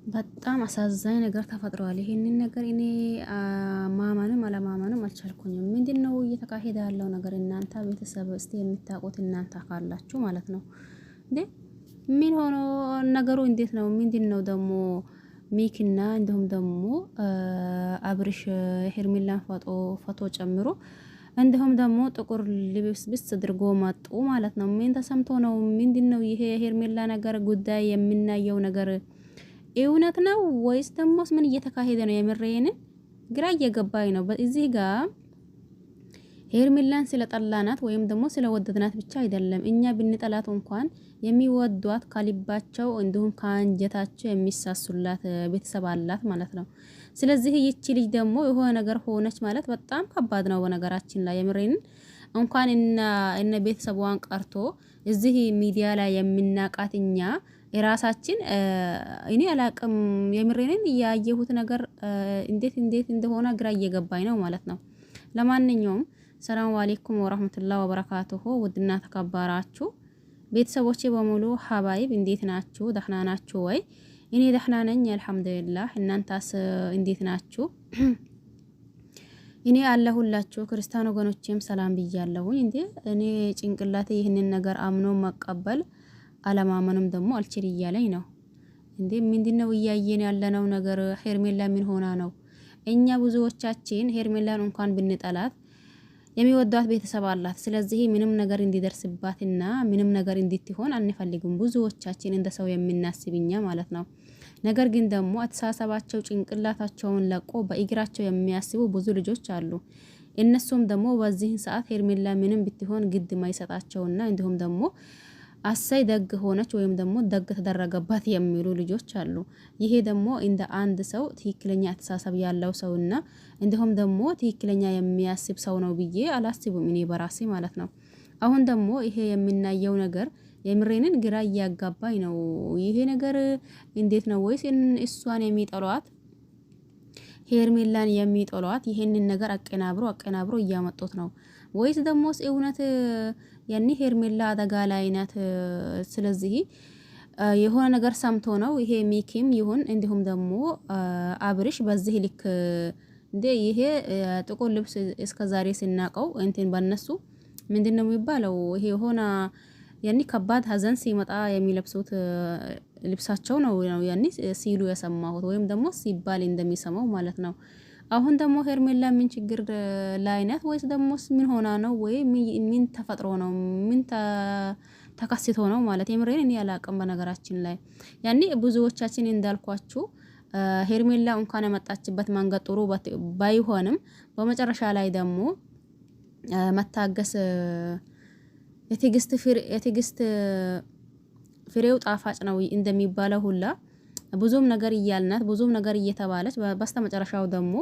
በጣም አሳዛኝ ነገር ተፈጥሯል። ይሄንን ነገር እኔ ማመንም አለማመንም አልቻልኩኝም። ምንድነው እየተካሄደ ያለው ነገር? እናንተ ቤተሰብ እስቲ የምታውቁት እናንተ ካላችሁ ማለት ነው እንዴ? ምን ሆኖ ነገሩ እንዴት ነው? ምንድነው ደግሞ ሚኪና እንዲሁም ደግሞ አብርሽ ሄርሜላን ፎቶ ጨምሮ እንዲሁም ደግሞ ጥቁር ልብስ አድርጎ መጡ ማለት ነው። ምን ተሰምቶ ነው? ምንድነው ይሄ የሄርሜላ ነገር ጉዳይ የምናየው ነገር እውነት ነው ወይስ ደሞስ ምን እየተካሄደ ነው? የምሬን ግራ እየገባኝ ነው። በዚህ ጋር ሄርሜላን ስለጠላናት ወይም ደግሞ ስለወደድናት ብቻ አይደለም። እኛ ብንጠላት እንኳን የሚወዷት ከልባቸው እንዲሁም ከአንጀታቸው የሚሳሱላት ቤተሰብ አላት ማለት ነው። ስለዚህ ይቺ ልጅ ደግሞ የሆነ ነገር ሆነች ማለት በጣም ከባድ ነው። በነገራችን ላይ የምሬን እንኳን እነ ቤተሰቧን ቀርቶ እዚህ ሚዲያ ላይ የምናቃት እኛ የራሳችን እኔ አላቅም። የምሬንን ያየሁት ነገር እንዴት እንደሆነ ግራ እየገባኝ ነው ማለት ነው። ለማንኛውም ሰላም አለይኩም ወራህመቱላሂ ወበረካቱሁ። ውድና ተከበራችሁ ቤተሰቦቼ በሙሉ ሀባይብ እንዴት ናችሁ? ደህና ናችሁ ወይ? እኔ ደህና ነኝ አልሐምዱሊላህ። እናንተስ እንዴት ናችሁ? እኔ አለሁላችሁ። ክርስቲያን ወገኖቼም ሰላም ብያለሁኝ። እንዴ እኔ ጭንቅላቴ ይህንን ነገር አምኖ መቀበል አለማመንም ደግሞ አልችል እያለኝ ነው። እንዴ ምንድነው እያየን ያለነው ነገር? ሄርሜላ ምን ሆና ነው? እኛ ብዙዎቻችን ሄርሜላን እንኳን ብንጠላት የሚወዷት ቤተሰብ አላት። ስለዚህ ምንም ነገር እንዲደርስባትና ምንም ነገር እንድትሆን አንፈልግም። ብዙዎቻችን እንደ ሰው የምናስብኛ ማለት ነው። ነገር ግን ደግሞ አተሳሰባቸው ጭንቅላታቸውን ለቆ በእግራቸው የሚያስቡ ብዙ ልጆች አሉ። እነሱም ደግሞ በዚህ ሰዓት ሄርሜላ ምንም ብትሆን ግድ ማይሰጣቸውና እንዲሁም ደግሞ አሳይ ደግ ሆነች ወይም ደግሞ ደግ ተደረገባት የሚሉ ልጆች አሉ። ይሄ ደግሞ እንደ አንድ ሰው ትክክለኛ አስተሳሰብ ያለው ሰውና እንዲሁም ደግሞ ትክክለኛ የሚያስብ ሰው ነው ብዬ አላስብም እኔ በራሴ ማለት ነው። አሁን ደግሞ ይሄ የምናየው ነገር የምሬንን ግራ እያጋባኝ ነው። ይሄ ነገር እንዴት ነው? ወይስ እሷን የሚጠሏት ሄርሜላን የሚጠሏት ይሄንን ነገር አቀናብሮ እያመጡት ነው ወይስ ደሞስ እውነት ያኔ ሄርሜላ አደጋ ላይ ናት? ስለዚህ የሆነ ነገር ሰምቶ ነው ይሄ ሚኪም ይሁን እንዲሁም ደግሞ አብርሽ በዚህ ልክ እንዴ ይሄ ጥቁር ልብስ እስከዛሬ ሲናቀው እንትን በነሱ ምንድነው የሚባለው? ይሄ ሆነ ያኔ ከባድ ሀዘን ሲመጣ የሚለብሱት ልብሳቸው ነው ያኔ ሲሉ የሰማሁት ወይም ደግሞ ሲባል እንደሚሰማው ማለት ነው። አሁን ደግሞ ሄርሜላ ምን ችግር ላይ ናት? ወይስ ደሞስ ምን ሆና ነው? ወይ ምን ተፈጥሮ ነው? ምን ተከስቶ ነው ማለት የምሬን እኔ አላቅም። በነገራችን ላይ ያኔ ብዙዎቻችን እንዳልኳችሁ ሄርሜላ እንኳን የመጣችበት መንገድ ጥሩ ባይሆንም በመጨረሻ ላይ ደግሞ መታገስ የትዕግስት ፍሬው ጣፋጭ ነው እንደሚባለው ሁላ ብዙም ነገር እያልናት ብዙም ነገር እየተባለች በስተመጨረሻው ደግሞ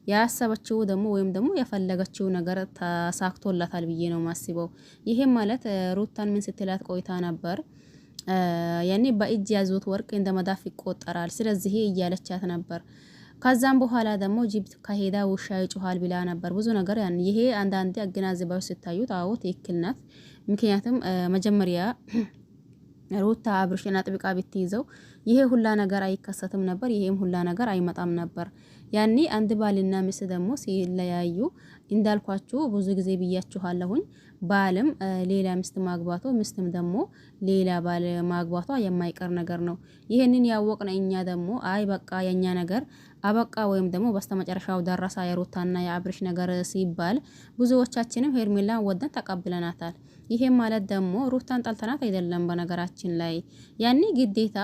ያሰበችው ደግሞ ወይም ደግሞ የፈለገችው ነገር ተሳክቶላታል ብዬ ነው ማስበው። ይሄም ማለት ሩታን ምን ስትላት ቆይታ ነበር? ያኔ በእጅ ያዙት ወርቅ እንደ መዳፍ ይቆጠራል። ስለዚህ እያለቻት ነበር። ከዛም በኋላ ደግሞ ጅብ ከሄዳ ውሻ ይጮሃል ብላ ነበር። ብዙ ነገር ያን ይሄ አንዳንዴ አገናዝባችሁ ስታዩት አዎ ትክክል ናት። ምክንያቱም መጀመሪያ ሩታ አብርሽን አጥብቃ ብትይዘው ይሄ ሁላ ነገር አይከሰትም ነበር። ይሄም ሁላ ነገር አይመጣም ነበር። ያኔ አንድ ባልና ሚስት ደግሞ ሲለያዩ እንዳልኳችሁ ብዙ ጊዜ ብያችኋለሁኝ። ባልም ሌላ ሚስት ማግባቱ ሚስትም ደግሞ ሌላ ባል ማግባቷ የማይቀር ነገር ነው። ይሄንን ያወቅነ እኛ ደግሞ አይ በቃ የኛ ነገር አበቃ ወይም ደግሞ በስተመጨረሻው ደረሳ የሩታና የአብርሽ ነገር ሲባል ብዙዎቻችንም ሄርሜላን ወደን ተቀብለናታል። ይሄም ማለት ደግሞ ሩታን ጠልተናት አይደለም። በነገራችን ላይ ያኔ ግዴታ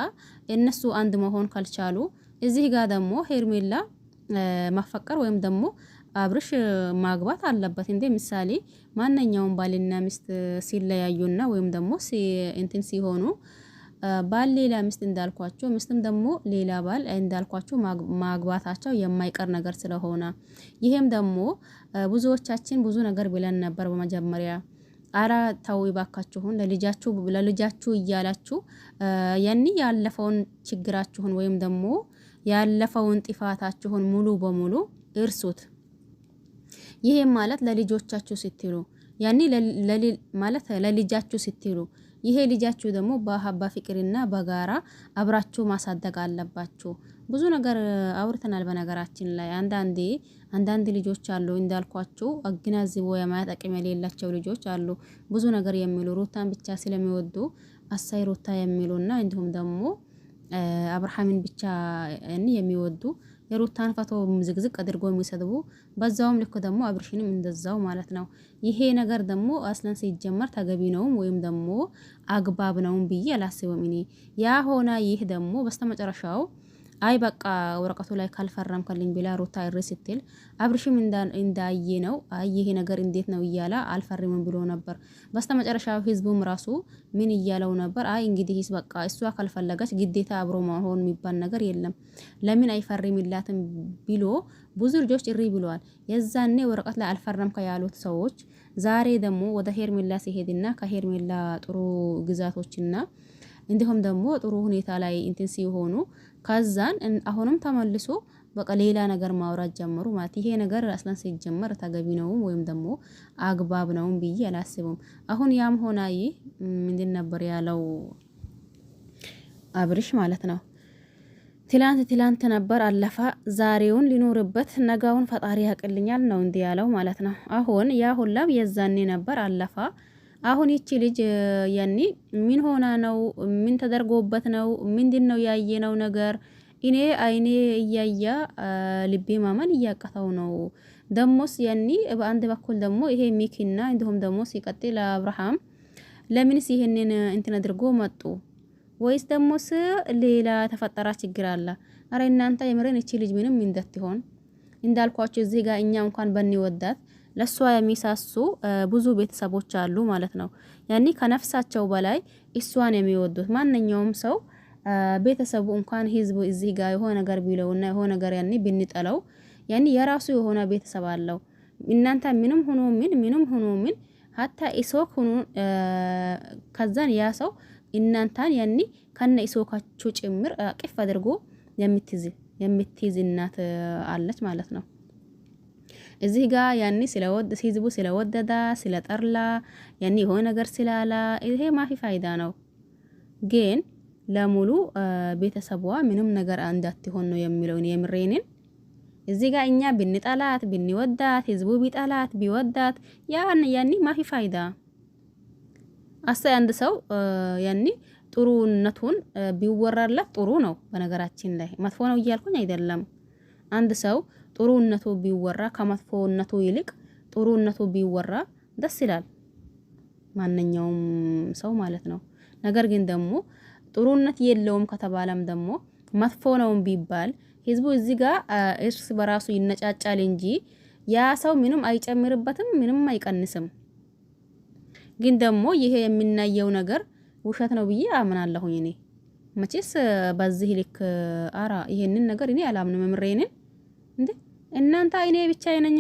እነሱ አንድ መሆን ካልቻሉ እዚህ ጋር ደግሞ ሄርሜላ ማፈቀር ወይም ደግሞ አብርሽ ማግባት አለበት። እንደ ምሳሌ ማንኛውም ባልና ሚስት ሲለያዩና ወይም ደግሞ እንትን ሲሆኑ ባል ሌላ ሚስት እንዳልኳቸው ሚስትም ደግሞ ሌላ ባል እንዳልኳቸው ማግባታቸው የማይቀር ነገር ስለሆነ ይሄም ደግሞ ብዙዎቻችን ብዙ ነገር ብለን ነበር በመጀመሪያ አራ ታው ይባካችሁን ለልጃችሁ እያላችሁ ያኔ ያለፈውን ችግራችሁን ወይም ደግሞ ያለፈውን ጥፋታችሁን ሙሉ በሙሉ እርሱት። ይሄም ማለት ለልጆቻችሁ ስትሉ ያኔ ማለት ለልጃችሁ ስትሉ ይሄ ልጃችሁ ደግሞ በሀባ ፍቅርና በጋራ አብራችሁ ማሳደግ አለባችሁ። ብዙ ነገር አውርተናል። በነገራችን ላይ አንዳንድ ልጆች አሉ እንዳልኳችሁ አገናዝቦ የማየት አቅም የሌላቸው ልጆች አሉ። ብዙ ነገር የሚሉ ሩታን ብቻ ስለሚወዱ አሳይ ሩታ የሚሉና እንዲሁም ደግሞ አብርሃምን ብቻ የሚወዱ የሩታን ፎቶ ዝግዝቅ አድርጎ የሚሰድቡ በዛውም ልክ ደግሞ አብርሽንም እንደዛው ማለት ነው። ይሄ ነገር ደግሞ አስለን ሲጀመር ተገቢ ነውም ወይም ደግሞ አግባብ ነውም ብዬ አላስብም እኔ። ያ ሆና ይህ ደግሞ በስተመጨረሻው አይ በቃ ወረቀቱ ላይ ካልፈረምከልኝ ብላ ሩታ እሪ ስትል አብርሽም እንዳየ ነው አይ ይሄ ነገር እንዴት ነው እያለ አልፈርምም ብሎ ነበር። በስተመጨረሻው ህዝቡም ራሱ ምን እያለው ነበር? አይ እንግዲህ በቃ እሷ ካልፈለገች ግዴታ አብሮ መሆን የሚባል ነገር የለም ለምን አይፈርምላትም ብሎ ብዙ ልጆች እሪ ብለዋል። የዛኔ ወረቀት ላይ አልፈረምከ ያሉት ሰዎች ዛሬ ደግሞ ወደ ሄርሜላ ሲሄድና ከሄርሜላ ጥሩ ግዛቶችና እንዲሁም ደግሞ ጥሩ ሁኔታ ላይ እንትን ሲሆኑ ከዛን አሁንም ተመልሶ በቃ ሌላ ነገር ማውራት ጀመሩ ማለት ይሄ ነገር አስለን ሲጀመር ተገቢ ነው ወይም ደግሞ አግባብ ነው ብዬ አላስብም። አሁን ያም ሆና ይህ ምንድን ነበር ያለው አብርሽ ማለት ነው። ትላንት ነበር አለፋ፣ ዛሬውን ሊኖርበት ነገውን ፈጣሪ ያቅልኛል ነው እንዲህ ያለው ማለት ነው። አሁን ያ ሁላም የዛኔ ነበር አለፋ። አሁን ይቺ ልጅ ያኒ ምን ሆና ነው? ምን ተደርጎበት ነው? ምንድነው ያየነው ነገር? እኔ አይኔ እያያ ልቤ ማመን እያቀተው ነው። ደሞስ ያኒ በአንድ በኩል ደግሞ ይሄ ሚኪና እንዲሁም ደግሞ ሲቀጥል አብርሃም ለምንስ ይሄንን እንትን አድርጎ መጡ? ወይስ ደሞስ ሌላ ተፈጠራ ችግር አለ? አረ እናንተ የምረን እቺ ልጅ ምንም እንደትሆን እንዳልኳችሁ እዚህ ጋር እኛ እንኳን በንወዳት ለሷ የሚሳሱ ብዙ ቤተሰቦች አሉ ማለት ነው። ያኒ ከነፍሳቸው በላይ እሷን የሚወዱት ማንኛውም ሰው ቤተሰቡ እንኳን ህዝቡ እዚህ ጋር የሆነ ነገር ቢለውና የሆነ ነገር ያኒ ብንጠለው ያኒ የራሱ የሆነ ቤተሰብ አለው። እናንተ ምንም ሆኖ ምን ሀታ ኢሶክ ሆኖ ከዛን ያ ሰው እናንተን ያኒ ከነ ኢሶካችሁ ጭምር ቅፍ አድርጎ የምትይዝ እናት አለች ማለት ነው። እዚህ ጋር ያኒ ህዝቡ ስለወደዳ ስለጠርላ ያኒ የሆነ ነገር ስላላ ይሄ ማፊ ፋይዳ ነው። ግን ለሙሉ ቤተሰቧ ምንም ነገር እንዳትሆን ነው የሚለው የምሬንን። እዚህ ጋር እኛ ብንጠላት ብንወዳት ህዝቡ ቢጠላት ቢወዳት ያኒ ማፊ ፋይዳ። አንድ ሰው ያኒ ጥሩነቱን ቢወራላት ጥሩ ነው። በነገራችን ላይ መጥፎ ነው እያልኩኝ አይደለም። አንድ ሰው ጥሩነቱ ቢወራ ከመጥፎነቱ ይልቅ ጥሩነቱ ቢወራ ደስ ይላል፣ ማንኛውም ሰው ማለት ነው። ነገር ግን ደግሞ ጥሩነት የለውም ከተባለም ደግሞ መጥፎ ነው ቢባል ህዝቡ እዚህ ጋር እርስ በራሱ ይነጫጫል እንጂ ያ ሰው ምንም አይጨምርበትም፣ ምንም አይቀንስም። ግን ደግሞ ይሄ የምናየው ነገር ውሸት ነው ብዬ አምናለሁኝ እኔ። መቼስ በዚህ ልክ ይሄንን ነገር እኔ አላምንም። ምሬንን እንዴ እናንተ እኔ ብቻ ነኝ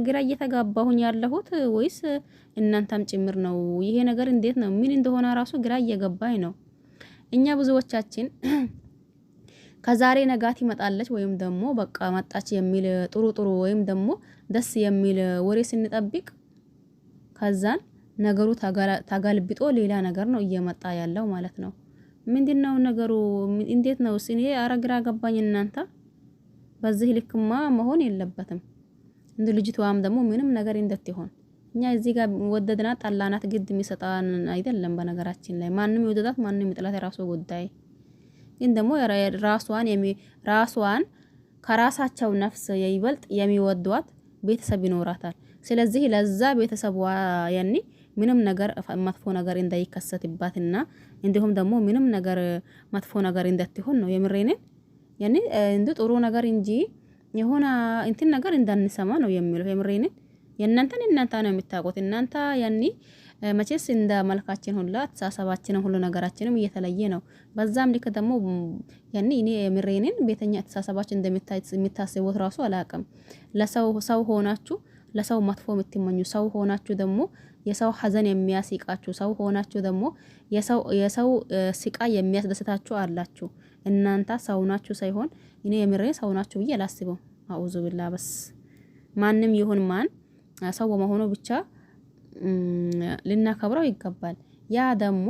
ግራ እየተጋባሁኝ ያለሁት ወይስ እናንተም ጭምር ነው? ይሄ ነገር እንዴት ነው ምን እንደሆነ ራሱ ግራ እየገባኝ ነው። እኛ ብዙዎቻችን ከዛሬ ነጋት ይመጣለች ወይም ደግሞ በቃ መጣች የሚል ጥሩ ወይም ደግሞ ደስ የሚል ወሬ ስንጠብቅ ከዛን ነገሩ ተጋልብጦ ሌላ ነገር ነው እየመጣ ያለው ማለት ነው። ምንድነው ነገሩ? እንዴት ነው እኔ አረግራ ገባኝ እናንተ። በዚህ ልክማ መሆን የለበትም። እንደ ልጅቷም ደግሞ ምንም ነገር እንደትሆን እኛ እዚህ ጋር ወደድና ጠላናት ግድ የሚሰጣን አይደለም። በነገራችን ላይ ማንም ይወደዳት ማንም ይጥላት የራሱ ጉዳይ። ግን ደግሞ ራሷን ከራሳቸው ነፍስ ይበልጥ የሚወዷት ቤተሰብ ይኖራታል። ስለዚህ ለዛ ቤተሰቧ ያኒ ምንም ነገር መጥፎ ነገር እንዳይከሰትባትና እንዲሁም ደግሞ ምንም ነገር መጥፎ ነገር እንደትሆን ነው የምሬኔ። ያኒ እንደ ጥሩ ነገር እንጂ የሆነ እንትን ነገር እንዳንሰማ ነው የሚለው የምሬኔ። እናንተ ነው የምታውቁት። እናንተ ያኒ መቼስ እንደ መልካችን ሁሉ አስተሳሰባችንም ሁሉ ነገራችንም እየተለየ ነው። በዛም ልክ ደግሞ ያኒ እኔ የምሬኔን ቤተኛ አስተሳሰባችን እንደምታስቡት ራሱ አላቅም። ሰው ሆናችሁ ለሰው መጥፎ የምትመኙ ሰው ሆናችሁ ደግሞ የሰው ሐዘን የሚያስቃችሁ ሰው ሆናችሁ ደግሞ የሰው ስቃይ የሚያስደስታችሁ አላችሁ። እናንተ ሰው ናችሁ ሳይሆን እኔ የምሬን ሰው ናችሁ ብዬ አላስበው። አኡዙ ቢላህ በስ ማንም ይሁን ማን ሰው በመሆኑ ብቻ ልናከብረው ይገባል። ያ ደግሞ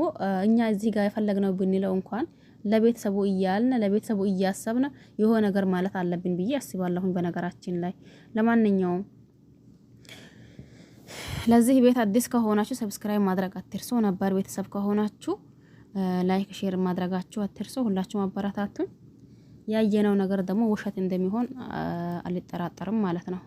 እኛ እዚህ ጋር የፈለግነው ብንለው እንኳን ለቤተሰቡ እያልን ለቤተሰቡ እያሰብን የሆነ ነገር ማለት አለብን ብዬ አስባለሁኝ። በነገራችን ላይ ለማንኛውም ለዚህ ቤት አዲስ ከሆናችሁ ሰብስክራይብ ማድረግ አትርሱ። ነባር ቤተሰብ ከሆናችሁ ላይክ ሼር ማድረጋችሁ አትርሱ። ሁላችሁም አበረታቱን። ያየነው ነገር ደግሞ ውሸት እንደሚሆን አልጠራጠርም ማለት ነው።